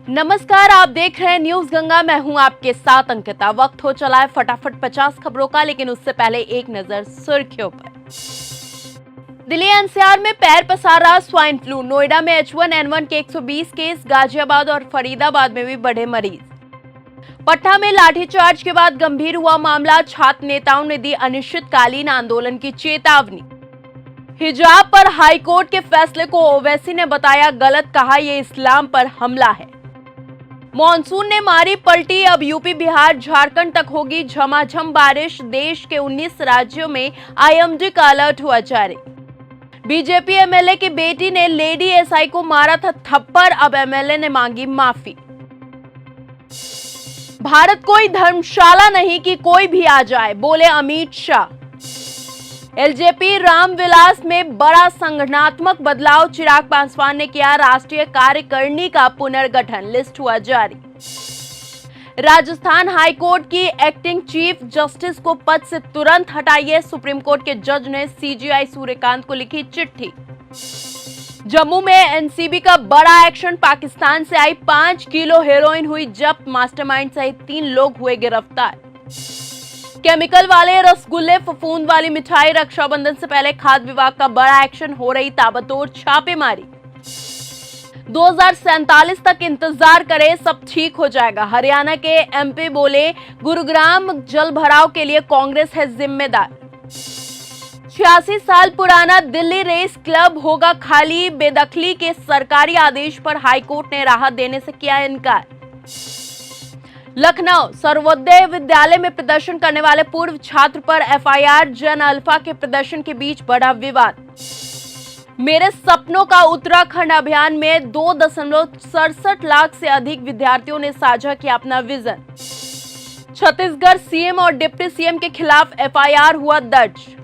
नमस्कार, आप देख रहे हैं न्यूज गंगा। मैं हूं आपके साथ अंकिता। वक्त हो चला है फटाफट 50 खबरों का, लेकिन उससे पहले एक नजर सुर्खियों पर। दिल्ली एनसीआर में पैर पसार रहा स्वाइन फ्लू। नोएडा में H1N1 के 120 केस, गाजियाबाद और फरीदाबाद में भी बढ़े मरीज। पटना में लाठीचार्ज के बाद गंभीर हुआ मामला। छात्र नेताओं ने दी अनिश्चितकालीन आंदोलन की चेतावनी। हिजाब पर हाईकोर्ट के फैसले को ओवैसी ने बताया गलत, कहा यह इस्लाम पर हमला है। मॉनसून ने मारी पलटी, अब यूपी, बिहार, झारखंड तक होगी झमाझम बारिश। देश के 19 राज्यों में IMD का अलर्ट हुआ जारी। बीजेपी एमएलए की बेटी ने लेडी एसआई को मारा था थप्पड़, अब एमएलए ने मांगी माफी। भारत कोई धर्मशाला नहीं कि कोई भी आ जाए, बोले अमित शाह। एलजेपी रामविलास में बड़ा संगठनात्मक बदलाव। चिराग पासवान ने किया राष्ट्रीय कार्यकारिणी का पुनर्गठन, लिस्ट हुआ जारी। राजस्थान हाईकोर्ट की एक्टिंग चीफ जस्टिस को पद से तुरंत हटाइए, सुप्रीम कोर्ट के जज ने CJI सूर्यकांत को लिखी चिट्ठी। जम्मू में एनसीबी का बड़ा एक्शन। पाकिस्तान से आई 5 किलो हेरोइन हुई जब्त, मास्टरमाइंड सहित 3 लोग हुए गिरफ्तार। केमिकल वाले रसगुल्ले, फफूंद वाली मिठाई, रक्षाबंधन से पहले खाद्य विभाग का बड़ा एक्शन, हो रही ताबड़तोड़ छापेमारी। 2047 तक इंतजार करें, सब ठीक हो जाएगा। हरियाणा के MP बोले गुरुग्राम जल भराव के लिए कांग्रेस है जिम्मेदार। 86 साल पुराना दिल्ली रेस क्लब होगा खाली। बेदखली के सरकारी आदेश पर हाईकोर्ट ने राहत देने से किया इनकार। लखनऊ सर्वोदय विद्यालय में प्रदर्शन करने वाले पूर्व छात्र पर FIR। जन अल्फा के प्रदर्शन के बीच बढ़ा विवाद। मेरे सपनों का उत्तराखंड अभियान में 2.67 लाख से अधिक विद्यार्थियों ने साझा किया अपना विजन। छत्तीसगढ़ CM और डिप्टी CM के खिलाफ FIR हुआ दर्ज।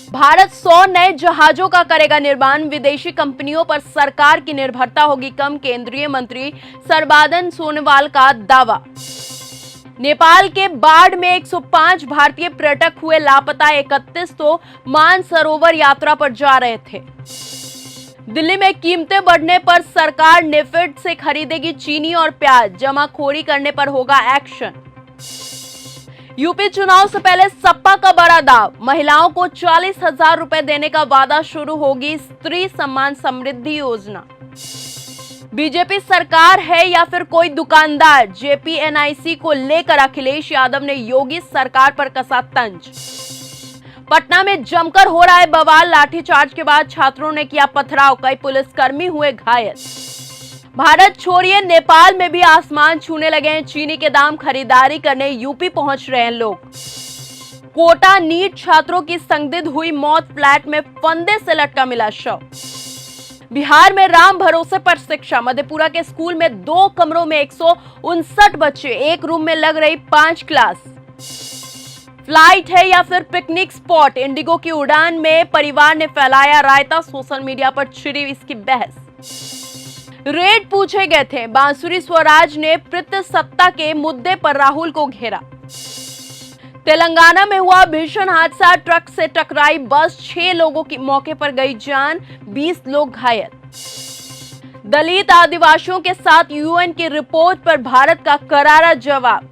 भारत 100 नए जहाजों का करेगा निर्माण। विदेशी कंपनियों पर सरकार की निर्भरता होगी कम, केंद्रीय मंत्री सर्बानंद सोनोवाल का दावा। नेपाल के बाढ़ में 105 भारतीय पर्यटक हुए लापता, 31 तो मानसरोवर यात्रा पर जा रहे थे। दिल्ली में कीमतें बढ़ने पर सरकार नेफेड से खरीदेगी चीनी और प्याज, जमाखोरी करने पर होगा एक्शन। यूपी चुनाव से पहले सपा का बड़ा दाव। महिलाओं को 40,000 रुपए देने का वादा, शुरू होगी स्त्री सम्मान समृद्धि योजना। बीजेपी सरकार है या फिर कोई दुकानदार, JPNIC को लेकर अखिलेश यादव ने योगी सरकार पर कसा तंज। पटना में जमकर हो रहा है बवाल। लाठीचार्ज के बाद छात्रों ने किया पथराव, कई पुलिसकर्मी हुए घायल। भारत छोड़िए, नेपाल में भी आसमान छूने लगे हैं चीनी के दाम। खरीदारी करने यूपी पहुंच रहे हैं लोग। कोटा नीट छात्रों की संदिग्ध हुई मौत, फ्लैट में फंदे से लटका मिला शव। बिहार में राम भरोसे पर शिक्षा। मधेपुरा के स्कूल में 2 कमरों में 159 बच्चे, एक रूम में लग रही 5 क्लास। फ्लाइट है या फिर पिकनिक स्पॉट, इंडिगो की उड़ान में परिवार ने फैलाया रायता। सोशल मीडिया पर छिड़ी इसकी बहस। रेट पूछे गए थे। बांसुरी स्वराज ने प्रतिसत्ता के मुद्दे पर राहुल को घेरा। तेलंगाना में हुआ भीषण हादसा, ट्रक से टकराई बस, 6 लोगों की मौके पर गई जान, 20 लोग घायल। दलित आदिवासियों के साथ UN की रिपोर्ट पर भारत का करारा जवाब।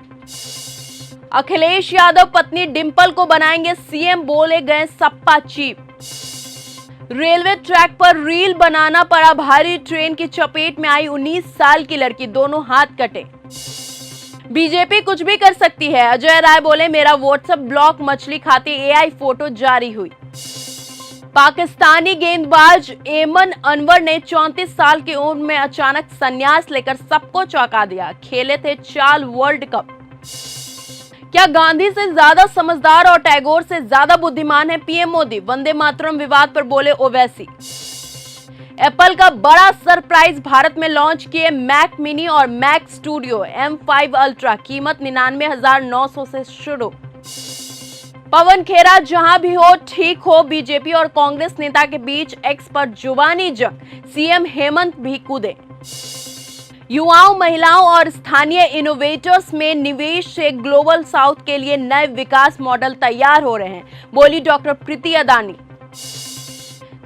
अखिलेश यादव पत्नी डिंपल को बनाएंगे CM, बोले गए सपा चीफ। रेलवे ट्रैक पर रील बनाना पड़ा भारी, ट्रेन की चपेट में आई 19 साल की लड़की, दोनों हाथ कटे। बीजेपी कुछ भी कर सकती है, अजय राय बोले मेरा व्हाट्सएप ब्लॉक मछली खाती AI फोटो जारी हुई। पाकिस्तानी गेंदबाज एमन अनवर ने 34 साल की उम्र में अचानक संन्यास लेकर सबको चौंका दिया। खेले थे 4 वर्ल्ड कप। क्या गांधी से ज्यादा समझदार और टैगोर से ज्यादा बुद्धिमान है PM मोदी? वंदे मातरम विवाद पर बोले ओवैसी। एप्पल का बड़ा सरप्राइज, भारत में लॉन्च किए मैक मिनी और मैक स्टूडियो M5 अल्ट्रा, कीमत 99,900 से शुरू। पवन खेरा जहां भी हो ठीक हो। बीजेपी और कांग्रेस नेता के बीच एक्स पर जुबानी जंग, CM हेमंत भी कूदे। युवाओं, महिलाओं और स्थानीय इनोवेटर्स में निवेश से ग्लोबल साउथ के लिए नए विकास मॉडल तैयार हो रहे हैं, बोली डॉक्टर प्रीति अदानी।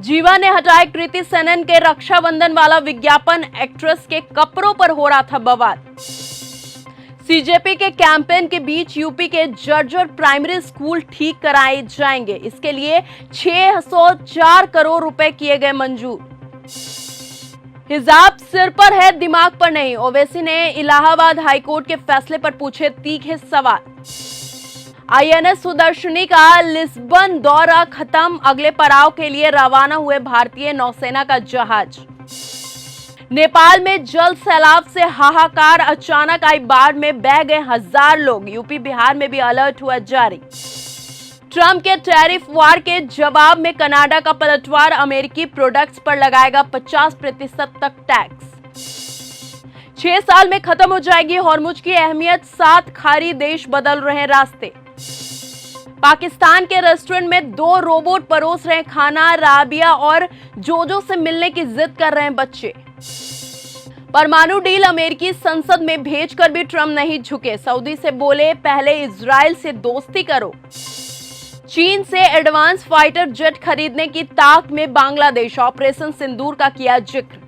जीवा ने हटाए कृति सेनन के रक्षाबंधन वाला विज्ञापन, एक्ट्रेस के कपड़ों पर हो रहा था बवाल। सीजेपी के कैंपेन के बीच यूपी के जर्जर प्राइमरी स्कूल ठीक कराए जाएंगे, इसके लिए 604 करोड़ रुपए किए गए मंजूर। हिजाब सिर पर है दिमाग पर नहीं, ओवैसी ने इलाहाबाद हाईकोर्ट के फैसले पर पूछे तीखे सवाल। आईएनएस सुदर्शनी का लिस्बन दौरा खत्म, अगले पड़ाव के लिए रवाना हुए भारतीय नौसेना का जहाज। नेपाल में जल सैलाब से हाहाकार, अचानक आई बाढ़ में बह गए 1000 लोग, यूपी बिहार में भी अलर्ट हुआ जारी। ट्रंप के टैरिफ वार के जवाब में कनाडा का पलटवार, अमेरिकी प्रोडक्ट्स पर लगाएगा 50% तक टैक्स। 6 साल में खत्म हो जाएगी हॉर्मुज की अहमियत, 7 खाड़ी देश बदल रहे रास्ते। पाकिस्तान के रेस्टोरेंट में 2 रोबोट परोस रहे खाना, राबिया और जोजो से मिलने की जिद कर रहे हैं बच्चे। परमाणु डील अमेरिकी संसद में भेजकर भी ट्रंप नहीं झुके, सऊदी से बोले पहले इजराइल से दोस्ती करो। चीन से एडवांस फाइटर जेट खरीदने की ताक में बांग्लादेश, ऑपरेशन सिंदूर का किया जिक्र।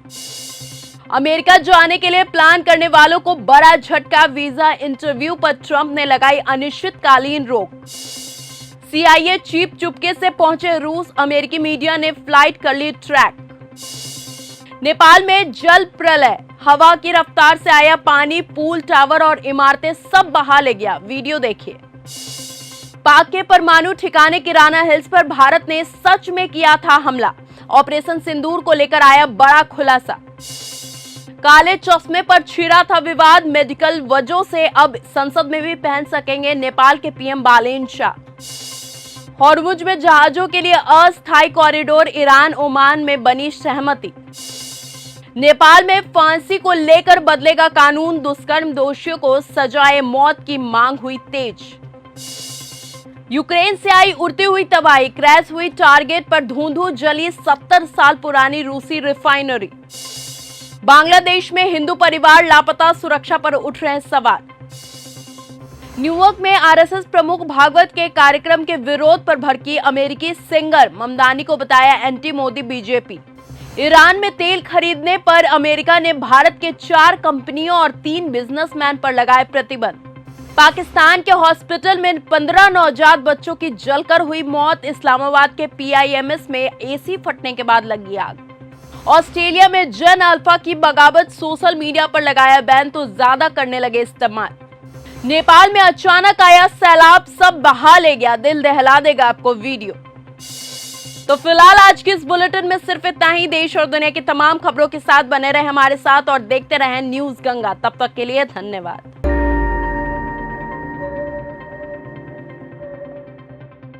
अमेरिका जाने के लिए प्लान करने वालों को बड़ा झटका, वीजा इंटरव्यू पर ट्रंप ने लगाई अनिश्चितकालीन रोक। CIA चीफ चुपके से पहुंचे रूस, अमेरिकी मीडिया ने फ्लाइट कर ली ट्रैक। नेपाल में जल प्रलय, हवा की रफ्तार से आया पानी, पुल, टावर और इमारतें सब बहा ले गया, वीडियो देखिए। पाक के परमाणु ठिकाने किराना हिल्स पर भारत ने सच में किया था हमला, ऑपरेशन सिंदूर को लेकर आया बड़ा खुलासा। काले चश्मे पर छिड़ा था विवाद, मेडिकल वजहों से अब संसद में भी पहन सकेंगे नेपाल के पीएम बालेन शाह। हॉर्मुज में जहाजों के लिए अस्थायी कॉरिडोर, ईरान ओमान में बनी सहमति। नेपाल में फांसी को लेकर बदलेगा कानून, दुष्कर्म दोषियों को सजाए मौत की मांग हुई तेज। यूक्रेन से आई उड़ती हुई तबाही, क्रैश हुई टारगेट पर धुंधु जली 70 साल पुरानी रूसी रिफाइनरी। बांग्लादेश में हिंदू परिवार लापता, सुरक्षा पर उठ रहे सवाल। न्यूयॉर्क में आरएसएस प्रमुख भागवत के कार्यक्रम के विरोध पर भड़की अमेरिकी सिंगर, ममदानी को बताया एंटी मोदी बीजेपी। ईरान में तेल खरीदने पर अमेरिका ने भारत के 4 कंपनियों और 3 बिजनेसमैन पर लगाए प्रतिबंध। पाकिस्तान के हॉस्पिटल में 15 नवजात बच्चों की जलकर हुई मौत, इस्लामाबाद के PIMS में एसी फटने के बाद लगी आग। ऑस्ट्रेलिया में जन अल्फा की बगावत, सोशल मीडिया पर लगाया बैन तो ज्यादा करने लगे इस्तेमाल। नेपाल में अचानक आया सैलाब, सब बहा ले गया, दिल दहला देगा आपको वीडियो। तो फिलहाल आज की इस बुलेटिन में सिर्फ इतना ही। देश और दुनिया की तमाम खबरों के साथ बने रहे हमारे साथ और देखते रहें न्यूज गंगा। तब तक के लिए धन्यवाद।